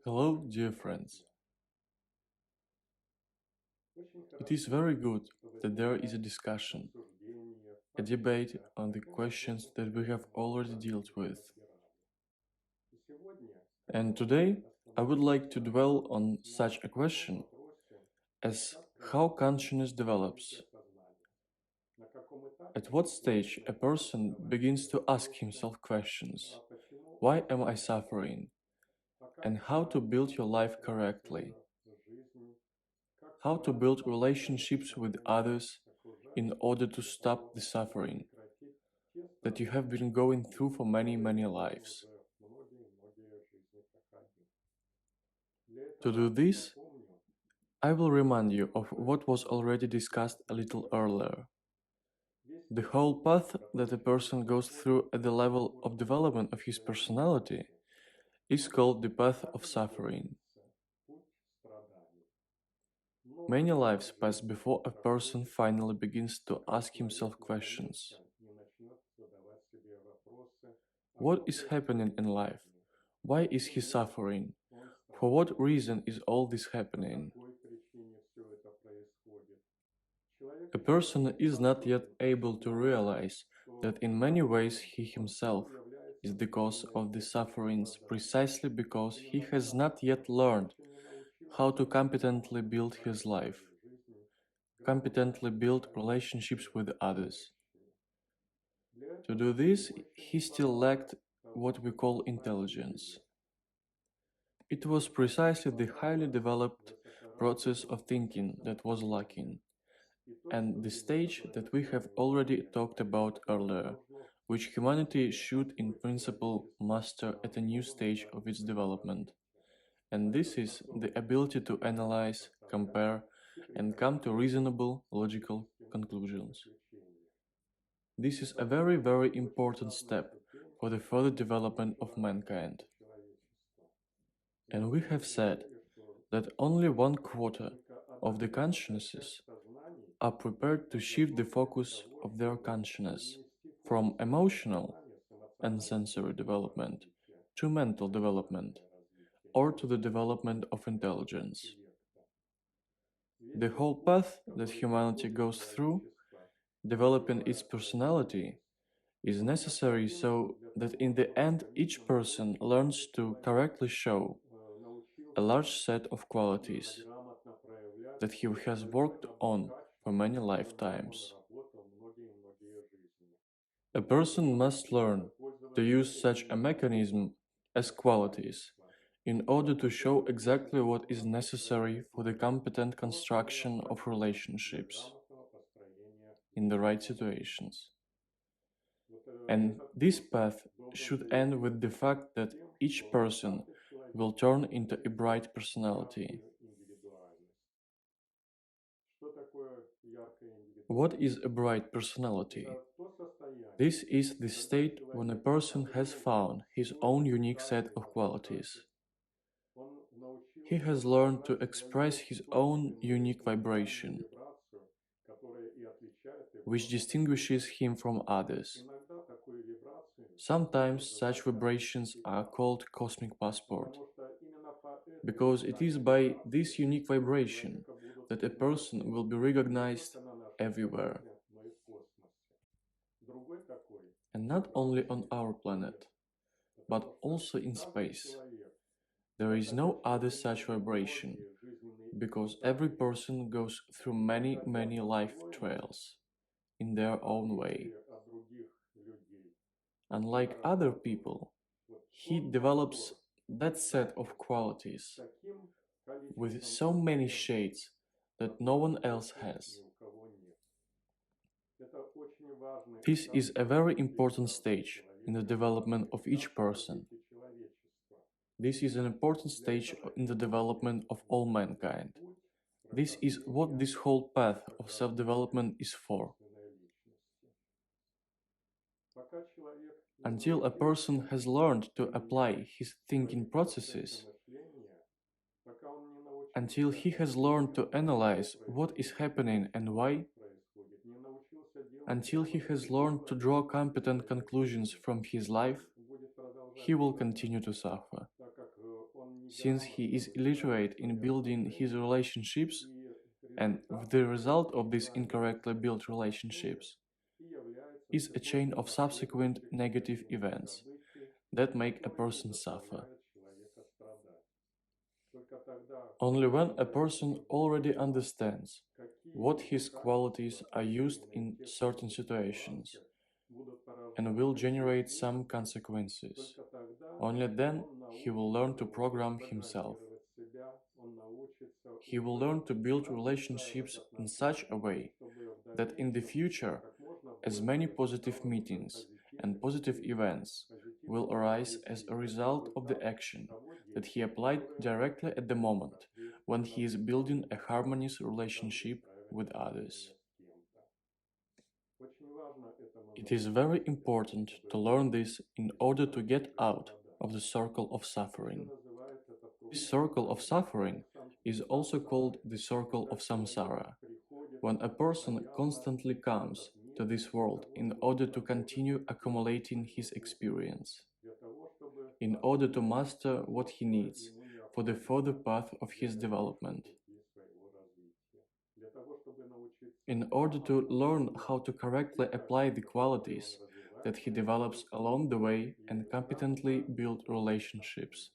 Hello, dear friends. It is very good that there is a discussion, a debate on the questions that we have already dealt with. And today, I would like to dwell on such a question as how consciousness develops. At what stage a person begins to ask himself questions: why am I suffering? And how to build your life correctly? How to build relationships with others in order to stop the suffering that you have been going through for many, many lives. To do this, I will remind you of what was already discussed a little earlier. The whole path that a person goes through at the level of development of his personality is called the path of suffering. Many lives pass before a person finally begins to ask himself questions. What is happening in life? Why is he suffering? For what reason is all this happening? A person is not yet able to realize that in many ways he himself is the cause of the sufferings precisely because he has not yet learned how to competently build his life, competently build relationships with others. To do this, he still lacked what we call intelligence. It was precisely the highly developed process of thinking that was lacking, and the stage that we have already talked about earlier, which humanity should in principle master at a new stage of its development. And this is the ability to analyze, compare, and come to reasonable, logical conclusions. This is a very, very important step for the further development of mankind. And we have said that only 1/4 of the consciousnesses are prepared to shift the focus of their consciousness from emotional and sensory development to mental development or to the development of intelligence. The whole path that humanity goes through, developing its personality, is necessary so that in the end each person learns to correctly show a large set of qualities that he has worked on for many lifetimes. A person must learn to use such a mechanism as qualities in order to show exactly what is necessary for the competent construction of relationships in the right situations. And this path should end with the fact that each person will turn into a bright personality. What is a bright personality? This is the state when a person has found his own unique set of qualities. He has learned to express his own unique vibration, which distinguishes him from others. Sometimes such vibrations are called cosmic passport, because it is by this unique vibration that a person will be recognized everywhere. And not only on our planet, but also in space. There is no other such vibration, because every person goes through many, many life trails in their own way. Unlike other people, he develops that set of qualities with so many shades that no one else has. This is a very important stage in the development of each person. This is an important stage in the development of all mankind. This is what this whole path of self-development is for. Until a person has learned to apply his thinking processes, until he has learned to analyze what is happening and why, until he has learned to draw competent conclusions from his life, he will continue to suffer. since he is illiterate in building his relationships, and the result of these incorrectly built relationships is a chain of subsequent negative events that make a person suffer. Only when a person already understands what his qualities are used in certain situations and will generate some consequences, only then he will learn to program himself. He will learn to build relationships in such a way that in the future, as many positive meetings and positive events will arise as a result of the action that he applied directly at the moment when he is building a harmonious relationship with others. It is very important to learn this in order to get out of the circle of suffering. This circle of suffering is also called the circle of Samsara, when a person constantly comes to this world in order to continue accumulating his experience, in order to master what he needs for the further path of his development, in order to learn how to correctly apply the qualities that he develops along the way and competently build relationships.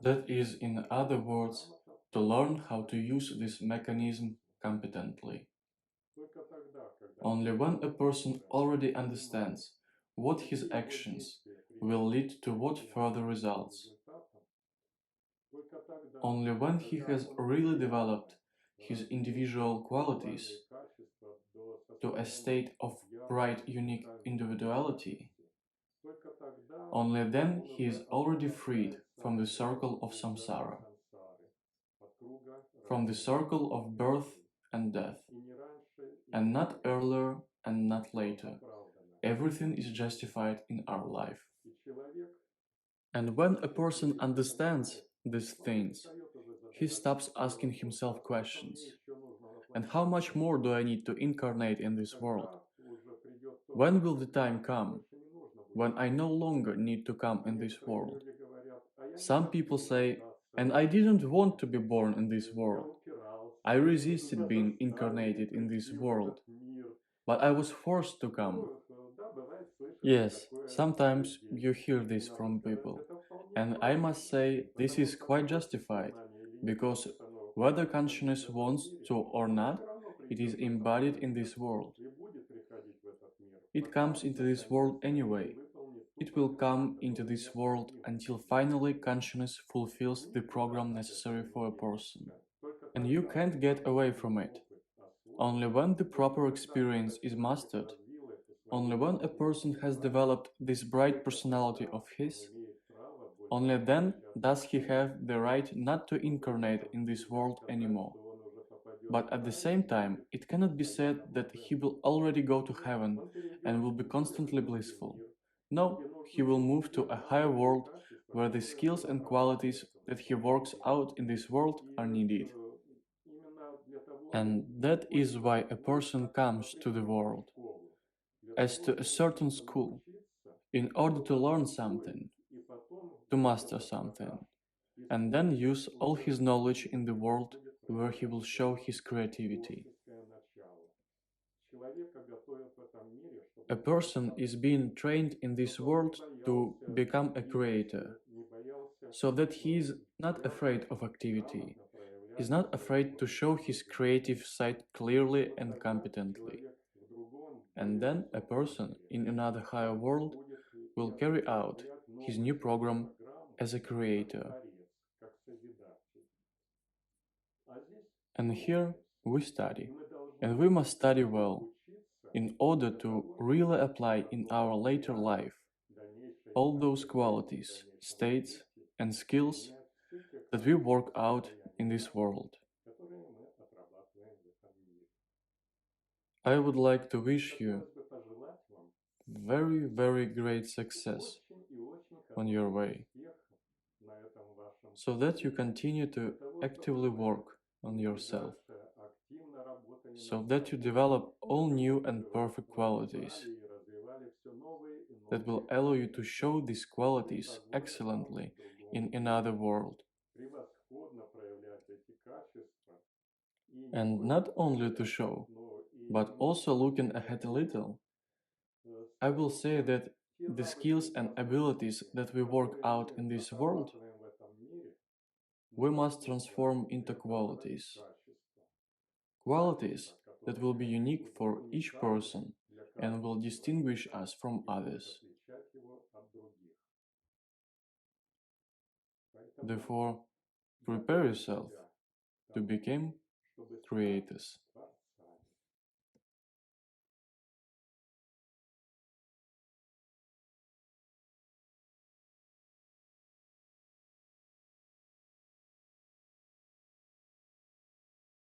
That is, in other words, to learn how to use this mechanism competently. Only when a person already understands what his actions will lead to what further results, only when he has really developed his individual qualities to a state of bright, unique individuality, only then he is already freed from the circle of samsara, from the circle of birth and death, and not earlier and not later. Everything is justified in our life. And when a person understands these things, he stops asking himself questions. And how much more do I need to incarnate in this world? When will the time come when I no longer need to come in this world? Some people say, and I didn't want to be born in this world. I resisted being incarnated in this world, but I was forced to come. Yes, sometimes you hear this from people, and I must say this is quite justified, because whether consciousness wants to or not, it is embodied in this world. It comes into this world anyway. It will come into this world until finally consciousness fulfills the program necessary for a person. And you can't get away from it. Only when the proper experience is mastered, only when a person has developed this bright personality of his, only then does he have the right not to incarnate in this world anymore. But at the same time, it cannot be said that he will already go to heaven and will be constantly blissful. No, he will move to a higher world where the skills and qualities that he works out in this world are needed. And that is why a person comes to the world, as to a certain school, in order to learn something, to master something, and then use all his knowledge in the world where he will show his creativity. A person is being trained in this world to become a creator, so that he is not afraid of activity, is not afraid to show his creative side clearly and competently. And then a person in another higher world will carry out his new program as a creator. And here we study, and we must study well, in order to really apply in our later life all those qualities, states, and skills that we work out in this world. I would like to wish you very, very great success on your way, so that you continue to actively work on yourself, so that you develop all new and perfect qualities that will allow you to show these qualities excellently in another world. And not only to show, but also looking ahead a little, I will say that the skills and abilities that we work out in this world, we must transform into qualities. Qualities that will be unique for each person and will distinguish us from others. Therefore, prepare yourself to become creators.